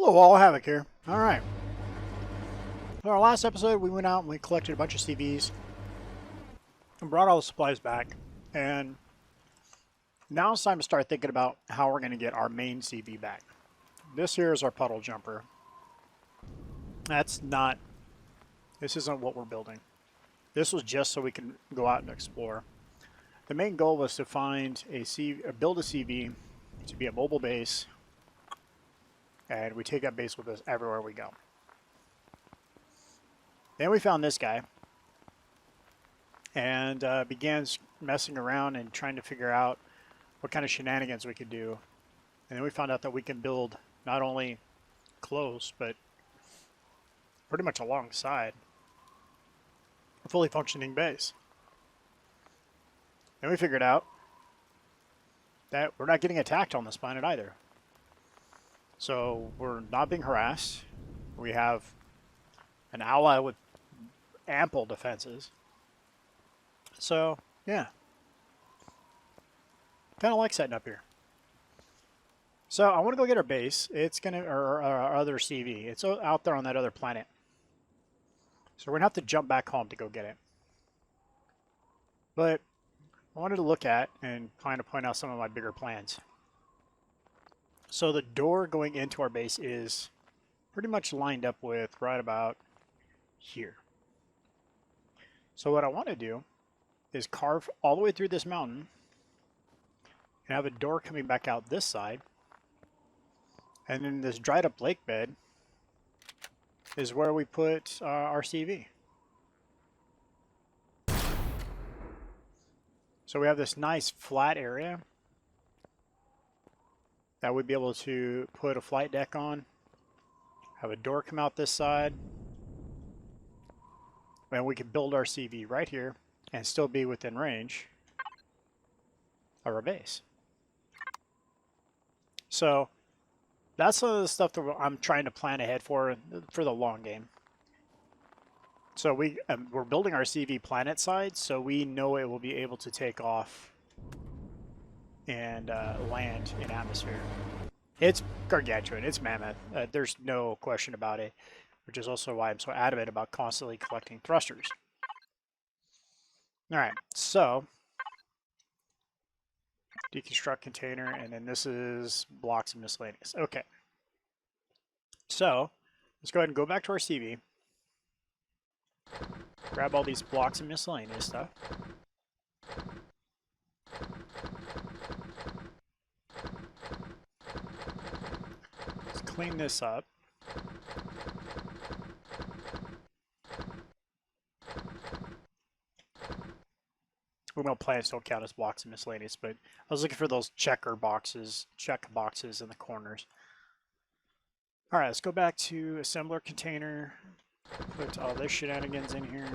Hello all, Havoc here. Alright. In our last episode, we went out and we collected a bunch of CVs and brought all the supplies back. And now it's time to start thinking about how we're going to get our main CV back. This here is our puddle jumper. This isn't what we're building. This was just so we can go out and explore. The main goal was to find a CV, or build a CV to be a mobile base, and we take that base with us everywhere we go. Then we found this guy and began messing around and trying to figure out what kind of shenanigans we could do. And then we found out that we can build not only close, but pretty much alongside a fully functioning base. Then we figured out that we're not getting attacked on this planet either. So we're not being harassed. We have an ally with ample defenses. So, yeah. Kind of like setting up here. So I want to go get our base. It's going to, or our other CV. It's out there on that other planet. So we're going to have to jump back home to go get it. But I wanted to look at and kind of point out some of my bigger plans. So the door going into our base is pretty much lined up with right about here. So what I want to do is carve all the way through this mountain and have a door coming back out this side. And then this dried up lake bed is where we put our CV. So we have this nice flat area that we'd be able to put a flight deck on, have a door come out this side, and we can build our CV right here and still be within range of our base. So that's some of the stuff that I'm trying to plan ahead for the long game. So we're building our CV planet side, so we know it will be able to take off and land in atmosphere. It's gargantuan. It's mammoth. There's no question about it, which is also why I'm so adamant about constantly collecting thrusters. All right, so deconstruct container, and then this is blocks and miscellaneous. Okay, so let's go ahead and go back to our CV. Grab all these blocks and miscellaneous stuff. Let's clean this up. Well, plants don't count as blocks and miscellaneous, but I was looking for those check boxes in the corners. All right, let's go back to assembler container. Put all this shenanigans in here.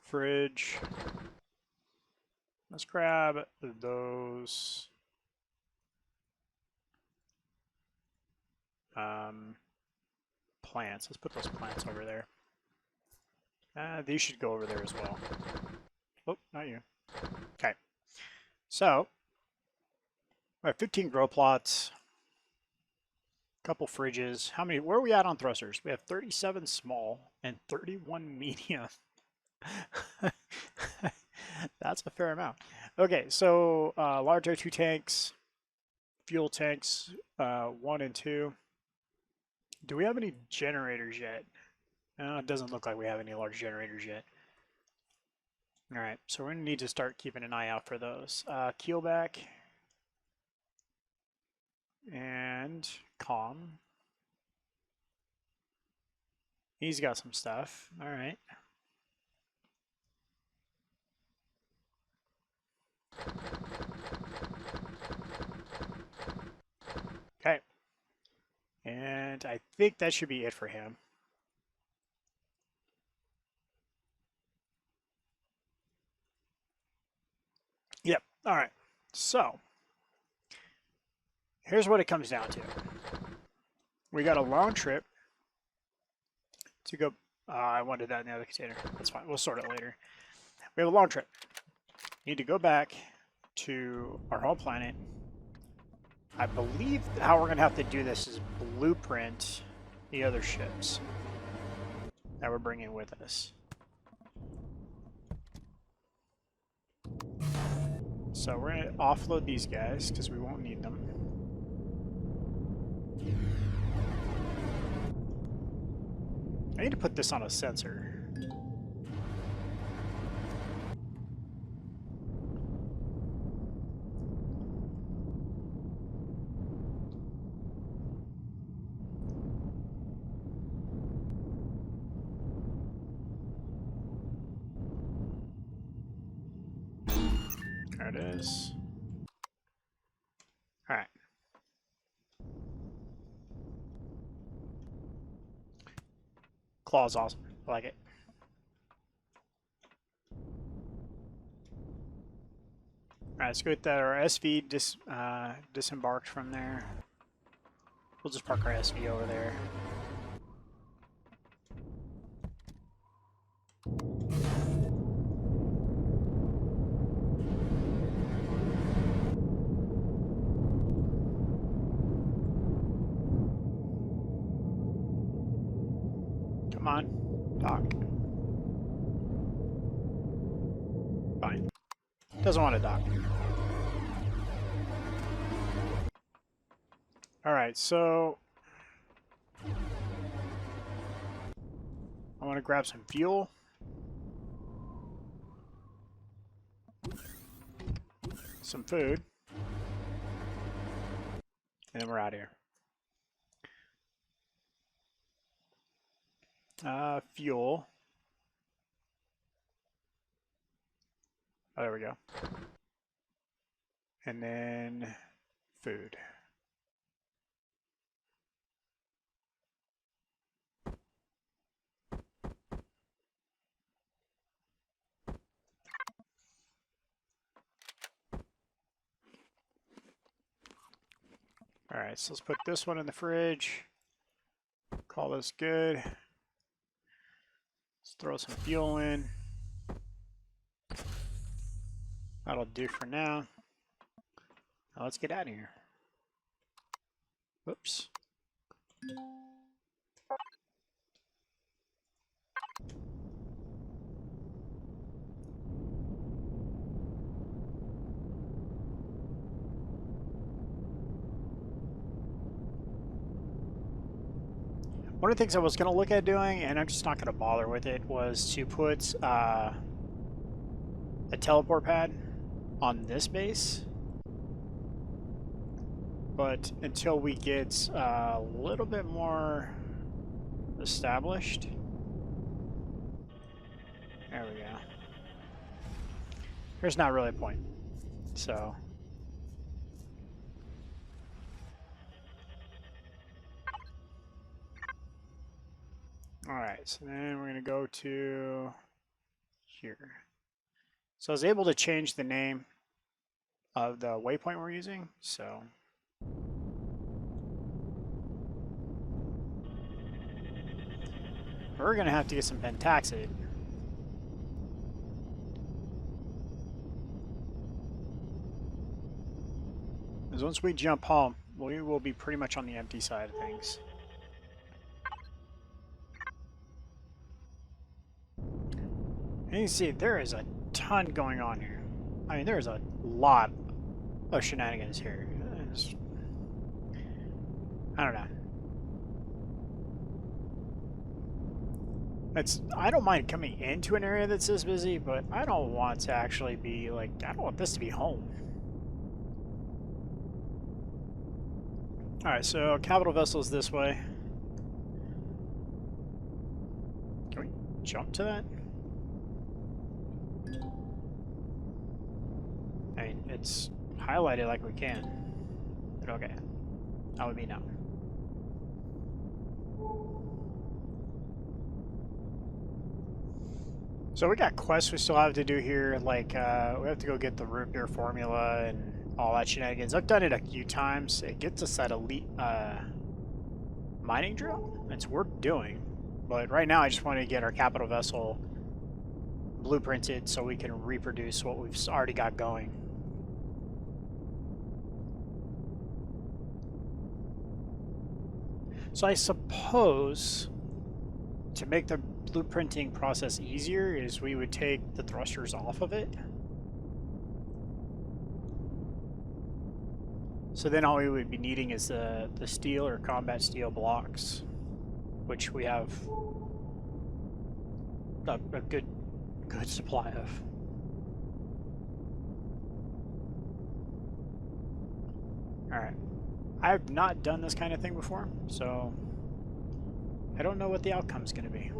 Fridge. Let's grab those plants. Let's put those plants over there. These should go over there as well. Oh, not you. Okay. So, we have 15 grow plots, a couple fridges. How many? Where are we at on thrusters? We have 37 small and 31 medium. That's a fair amount. Okay, so large O2 tanks, fuel tanks 1 and 2. Do we have any generators yet? No, it doesn't look like we have any large generators yet. All right, so we're going to need to start keeping an eye out for those. Keelback and Calm. He's got some stuff. All right. Okay. And I think that should be it for him. Yep. All right. So here's what it comes down to. We got a long trip to go. I wanted that in the other container. That's fine. We'll sort it later. We have a long trip. Need to go back to our home planet. I believe how we're going to have to do this is blueprint the other ships that we're bringing with us. So we're going to offload these guys because we won't need them. I need to put this on a sensor. There it is. All right. Claw's awesome. I like it. Alright, let's go with that. Our SV disembarked from there. We'll just park our SV over there. Come on, dock. Fine. Doesn't want to dock. Alright, so I want to grab some fuel. Some food. And then we're out of here. Fuel. Oh, there we go. And then food. Alright, so let's put this one in the fridge. Call this good. Let's throw some fuel in. That'll do for now. Now let's get out of here. Whoops. One of the things I was going to look at doing, and I'm just not going to bother with it, was to put a teleport pad on this base. But until we get a little bit more established. There we go. There's not really a point. So. Alright, so then we're going to go to here. So I was able to change the name of the waypoint we're using, so. We're going to have to get some pentaxid. Because once we jump home, we will be pretty much on the empty side of things. And you can see there is a ton going on here. I mean, there's a lot of shenanigans here. I don't know. I don't mind coming into an area that's this busy, but I don't want to actually be like, I don't want this to be home. Alright, so capital vessel is this way. Can we jump to that? I mean, it's highlighted like we can. But okay. That would be no. So we got quests we still have to do here, like we have to go get the root beer formula and all that shenanigans. I've done it a few times. It gets us that elite mining drill. It's worth doing. But right now I just want to get our capital vessel blueprinted so we can reproduce what we've already got going. So I suppose to make the blueprinting process easier is we would take the thrusters off of it. So then all we would be needing is the steel or combat steel blocks, which we have a good supply of. Alright. I've not done this kind of thing before, so I don't know what the outcome's going to be.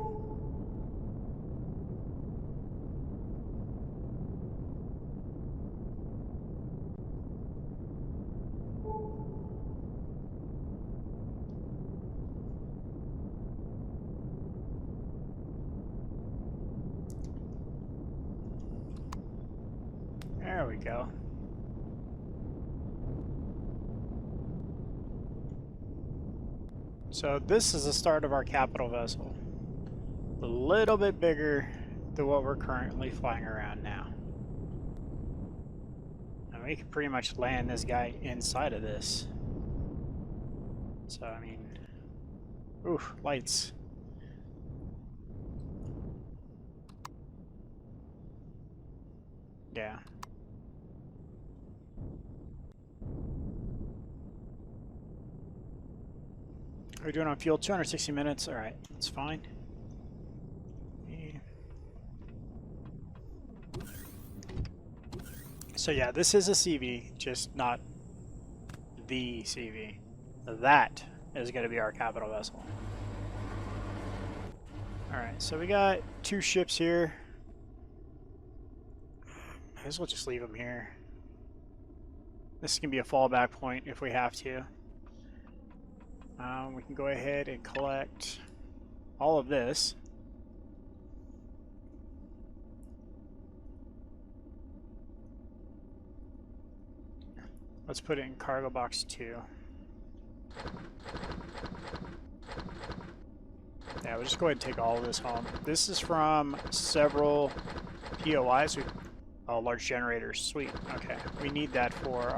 There we go. So this is the start of our capital vessel. A little bit bigger than what we're currently flying around now. And we can pretty much land this guy inside of this. So, I mean... Ooh, lights. Yeah. We're doing on fuel 260 minutes. Alright, that's fine. So yeah, this is a CV, just not the CV. That is going to be our capital vessel. Alright, so we got 2 ships here. I guess we'll just leave them here. This can be a fallback point if we have to. We can go ahead and collect all of this. Let's put it in cargo box 2. Yeah, we'll just go ahead and take all of this home. This is from several POIs. Oh, large generators. Sweet. Okay, we need that for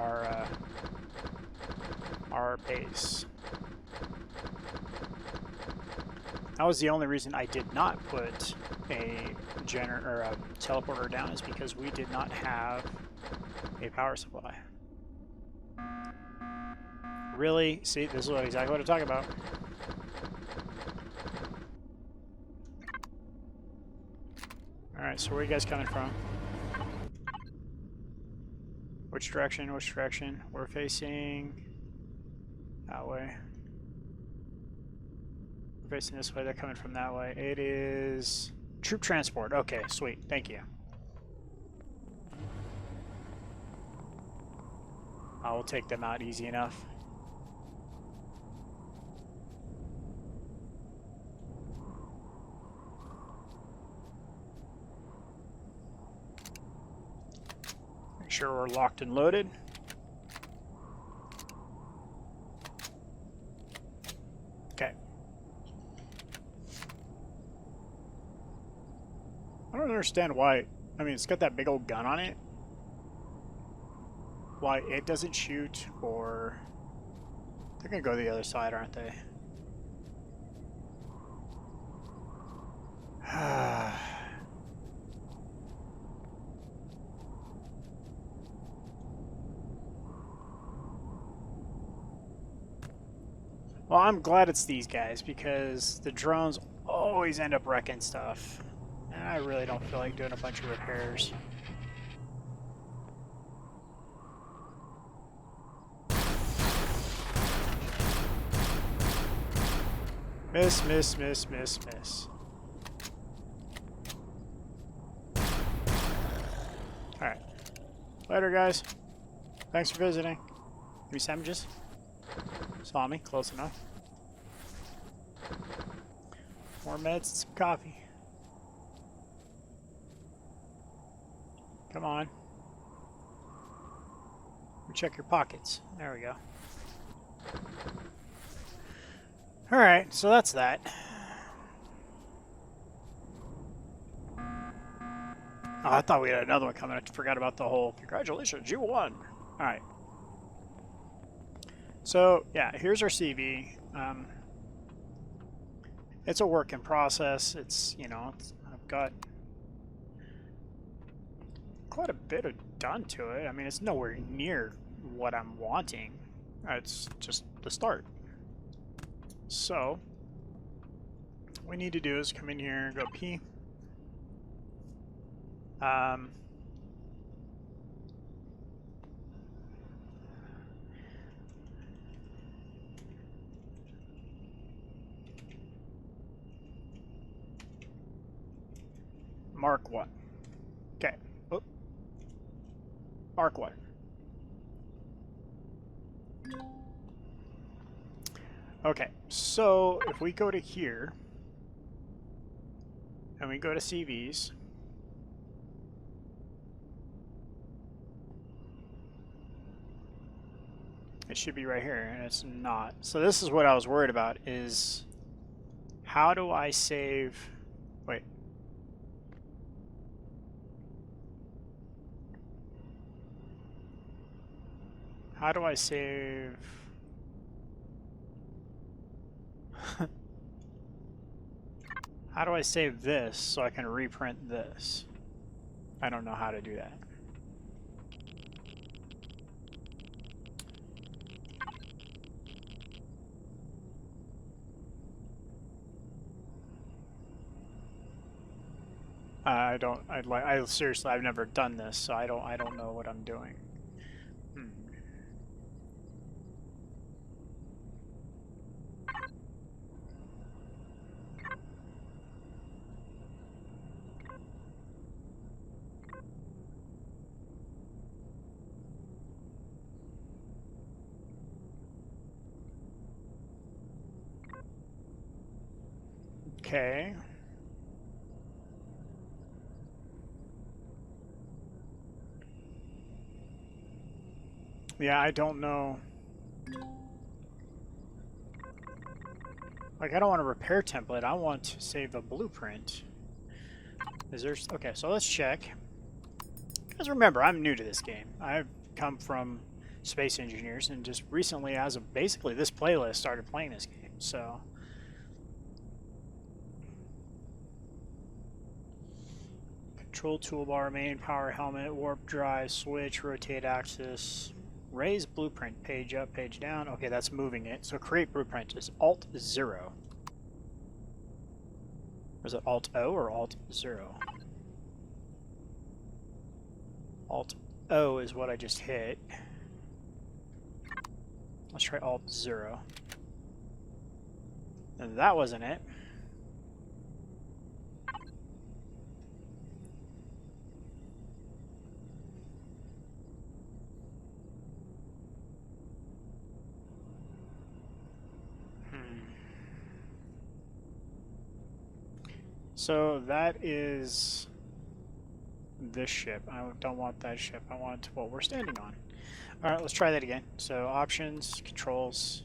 our base. That was the only reason I did not put a teleporter down, is because we did not have a power supply. Really? See, this is exactly what I'm talking about. Alright, so where are you guys coming from? Which direction? Which direction? We're facing that way. We're facing this way. They're coming from that way. It is troop transport. Okay, sweet. Thank you. I will take them out easy enough. Make sure we're locked and loaded. Okay. I don't understand why. I mean, it's got that big old gun on it. Why it doesn't shoot, or they're gonna go to the other side, aren't they? Well, I'm glad it's these guys, because the drones always end up wrecking stuff. And I really don't feel like doing a bunch of repairs. Miss, miss, miss, miss, miss. Alright. Later, guys. Thanks for visiting. Give me sandwiches. Saw me, close enough. More meds and some coffee. Come on. Check your pockets. There we go. Alright, so that's that. Oh, I thought we had another one coming. I forgot about the whole, congratulations, you won. Alright. So, yeah, here's our CV. it's a work in process. It's, you know, I've got quite a bit of done to it. I mean, it's nowhere near what I'm wanting. It's just the start. So, what we need to do is come in here and go P. Mark 1. Okay. Oh. Mark 1. Okay, so if we go to here, and we go to CVs, it should be right here, and it's not. So this is what I was worried about, is how do I save... Wait. How do I save... How do I save this so I can reprint this? I don't know how to do that. I seriously, I've never done this, so I don't know what I'm doing. Okay. Yeah, I don't know. Like, I don't want a repair template. I want to save a blueprint. Is there... Okay, so let's check. Because remember, I'm new to this game. I've come from Space Engineers and just recently, as of basically this playlist, started playing this game. So... Control toolbar, main power helmet, warp drive, switch, rotate axis, raise blueprint, page up, page down. Okay, that's moving it. So create blueprint is Alt-0. Was it Alt-O or Alt-0? Alt-O is what I just hit. Let's try Alt-0. And that wasn't it. So that is this ship. I don't want that ship. I want what we're standing on. Alright, let's try that again. So options, controls,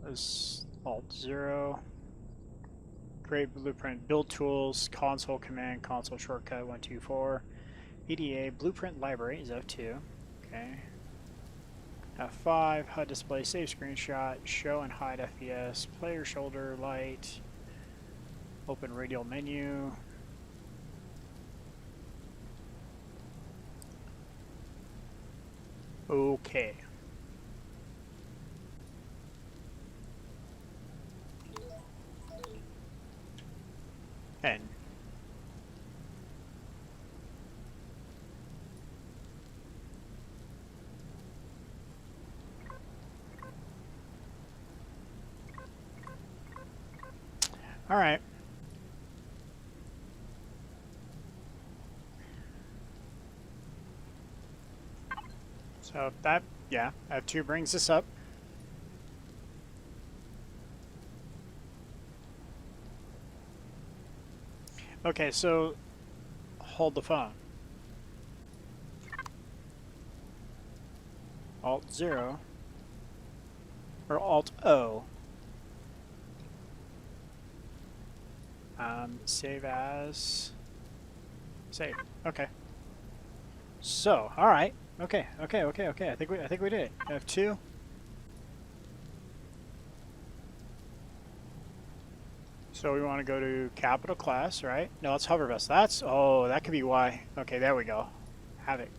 this Alt-0, create blueprint, build tools, console command, console shortcut 124, EDA, blueprint library is F2. Okay. F5, HUD display, save screenshot, show and hide FPS, player shoulder light, open radial menu. Okay. And all right. So that, yeah, F2 brings us up. Okay, so hold the phone. Alt-0 or Alt-O. Save as. Save. Okay. So, all right. Okay. I think we did it. F2. So we want to go to capital class, right? No, it's hover vessel. That's, oh, that could be why. Okay, there we go. Havoc.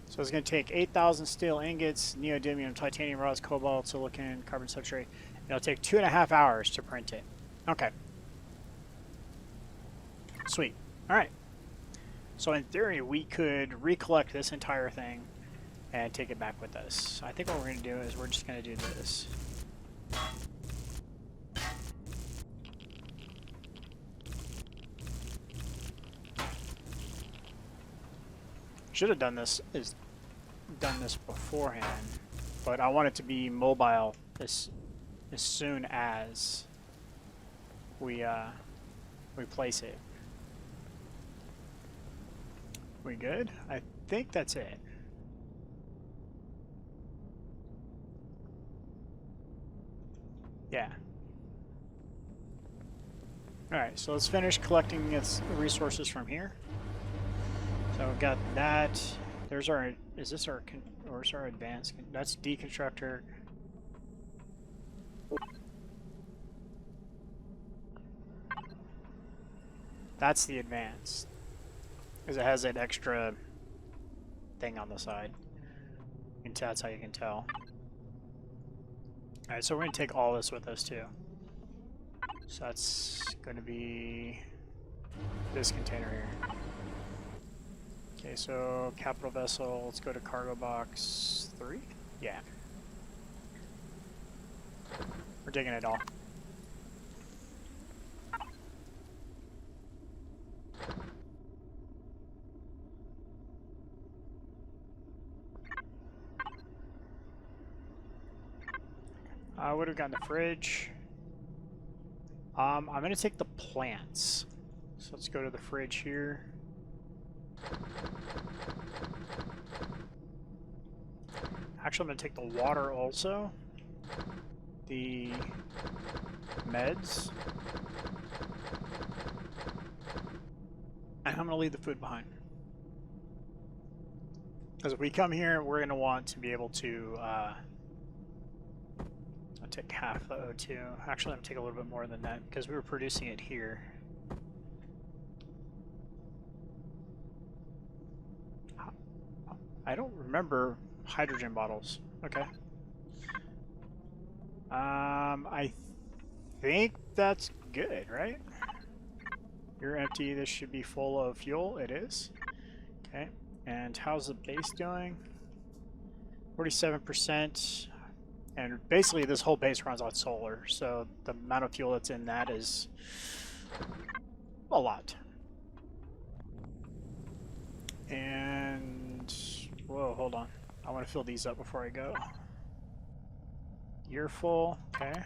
So it's going to take 8,000 steel ingots, neodymium, titanium rods, cobalt, silicon, carbon substrate. It'll take 2.5 hours to print it. Okay. Sweet. All right. So in theory, we could recollect this entire thing and take it back with us. I think what we're going to do is we're just going to do this. Should have done this beforehand, but I want it to be mobile as soon as we place it. We good? I think that's it. Yeah. Alright, so let's finish collecting its resources from here. So we've got that. There's our, is this our, or is our advanced? That's deconstructor. That's the advanced. Because it has that extra thing on the side. And that's how you can tell. Alright, so we're going to take all this with us too. So that's going to be this container here. Okay, so capital vessel, let's go to cargo box 3. Yeah. We're taking it all. What do we got in the fridge? I'm going to take the plants. So let's go to the fridge here. Actually, I'm going to take the water also. The meds. And I'm going to leave the food behind. Because if we come here, we're going to want to be able to... I'll take half the O2. Actually, I'm going to take a little bit more than that because we were producing it here. I don't remember hydrogen bottles. Okay. I think that's good, right? You're empty. This should be full of fuel. It is. Okay. And how's the base doing? 47%. And basically this whole base runs on solar, so the amount of fuel that's in that is a lot. And, whoa, hold on. I want to fill these up before I go. You're full, okay.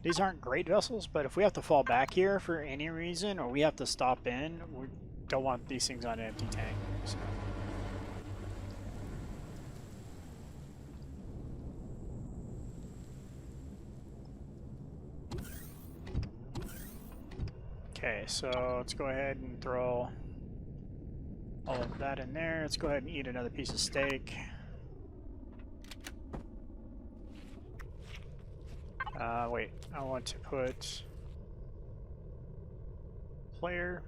These aren't great vessels, but if we have to fall back here for any reason, or we have to stop in, we don't want these things on an empty tank. So. Okay, so let's go ahead and throw all of that in there. Let's go ahead and eat another piece of steak. Wait, I want to put player.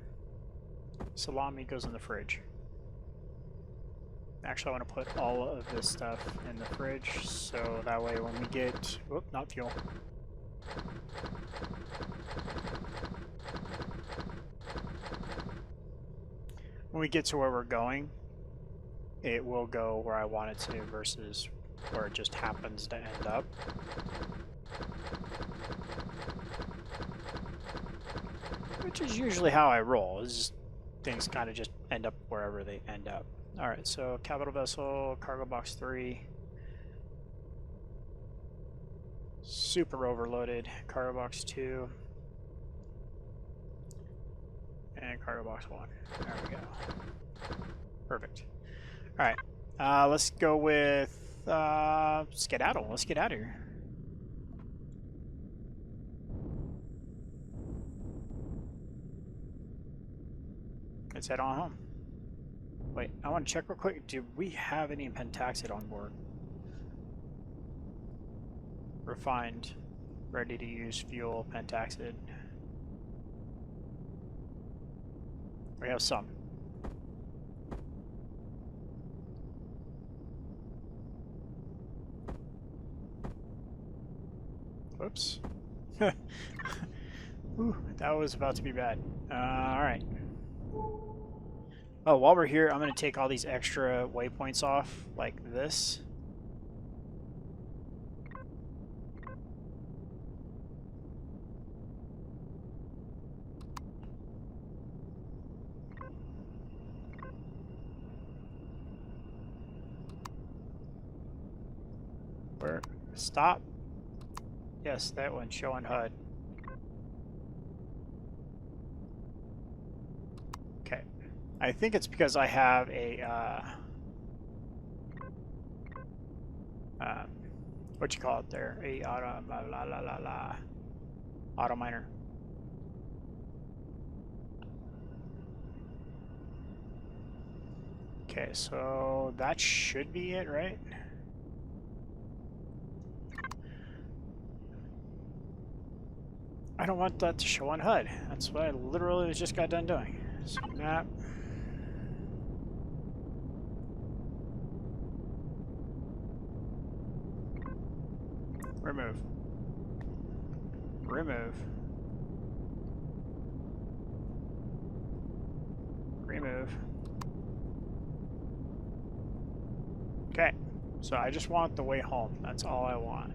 Salami goes in the fridge. Actually, I want to put all of this stuff in the fridge, so that way when we get... Whoop, not fuel. When we get to where we're going, it will go where I want it to versus where it just happens to end up. Which is usually how I roll. It's just, things kind of just end up wherever they end up. Alright, so capital vessel, cargo box 3. Super overloaded, cargo box 2. And cargo box 1. There we go. Perfect. Alright, let's go with skedaddle. Let's get out of here. Let's head on home. Wait, I want to check real quick. Do we have any pentaxid on board? refined, ready to use fuel pentaxid. We have some. Whoops. Ooh, that was about to be bad. Alright. Oh, while we're here, I'm going to take all these extra waypoints off, like this. Where? Stop. Yes, that one, showing HUD. Okay. I think it's because I have a, what you call it there? A auto miner. Okay, so that should be it, right? I don't want that to show on HUD. That's what I literally just got done doing. So map. Remove. Remove. Remove. Okay, so I just want the way home. That's all I want.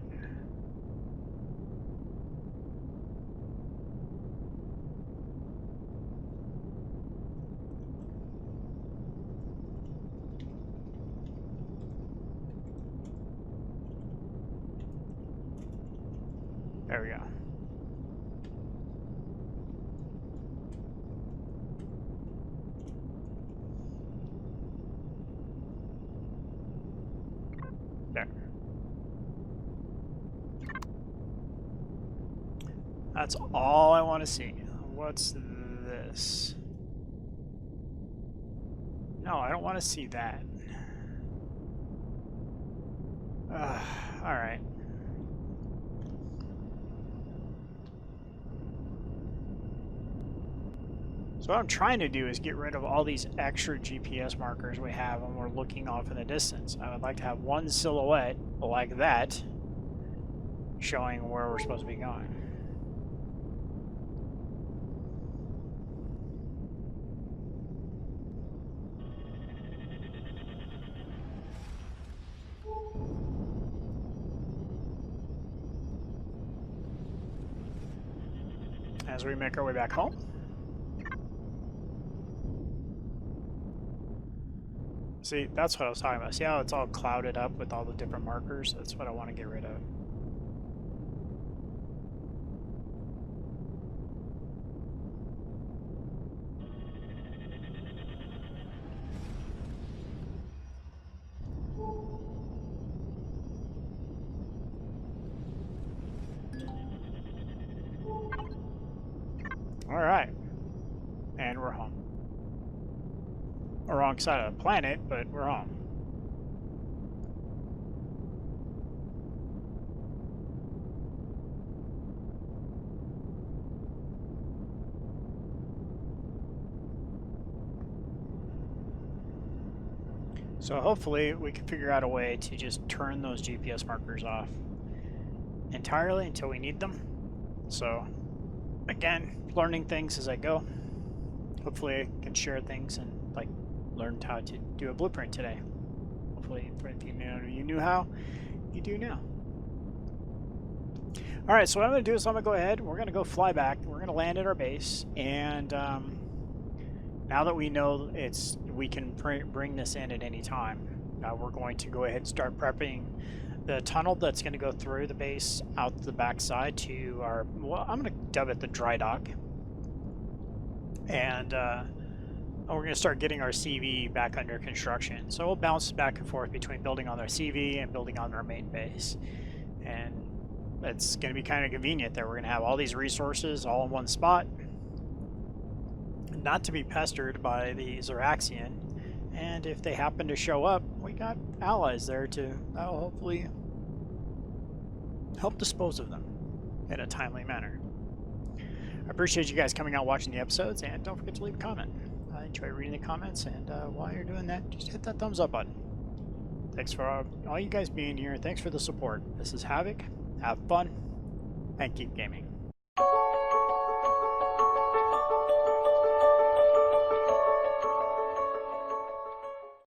There we go. There. That's all I want to see. What's this? No, I don't want to see that. Alright. So what I'm trying to do is get rid of all these extra GPS markers we have when we're looking off in the distance. I would like to have one silhouette like that showing where we're supposed to be going. As we make our way back home. See, that's what I was talking about. See how it's all clouded up with all the different markers? That's what I want to get rid of. Alright. And we're home. We're wrong side of the planet, but we're home. So hopefully we can figure out a way to just turn those GPS markers off entirely until we need them. So again, learning things as I go. Hopefully I can share things and like learned how to do a blueprint today. Hopefully if you knew how, you do now. Alright, so what I'm going to do is I'm going to go ahead, we're going to go fly back, we're going to land at our base, and now that we know we can bring this in at any time, we're going to go ahead and start prepping the tunnel that's going to go through the base out the backside to our, well, I'm going to dub it the dry dock. And we're going to start getting our CV back under construction. So we'll bounce back and forth between building on our CV and building on our main base. And it's going to be kind of convenient that we're going to have all these resources all in one spot. Not to be pestered by the Zeraxian. And if they happen to show up, we got allies there to that'll hopefully help dispose of them in a timely manner. I appreciate you guys coming out watching the episodes, and don't forget to leave a comment. I enjoy reading the comments, and while you're doing that, just hit that thumbs up button. Thanks for all you guys being here. Thanks for the support. This is Havoc. Have fun, and keep gaming.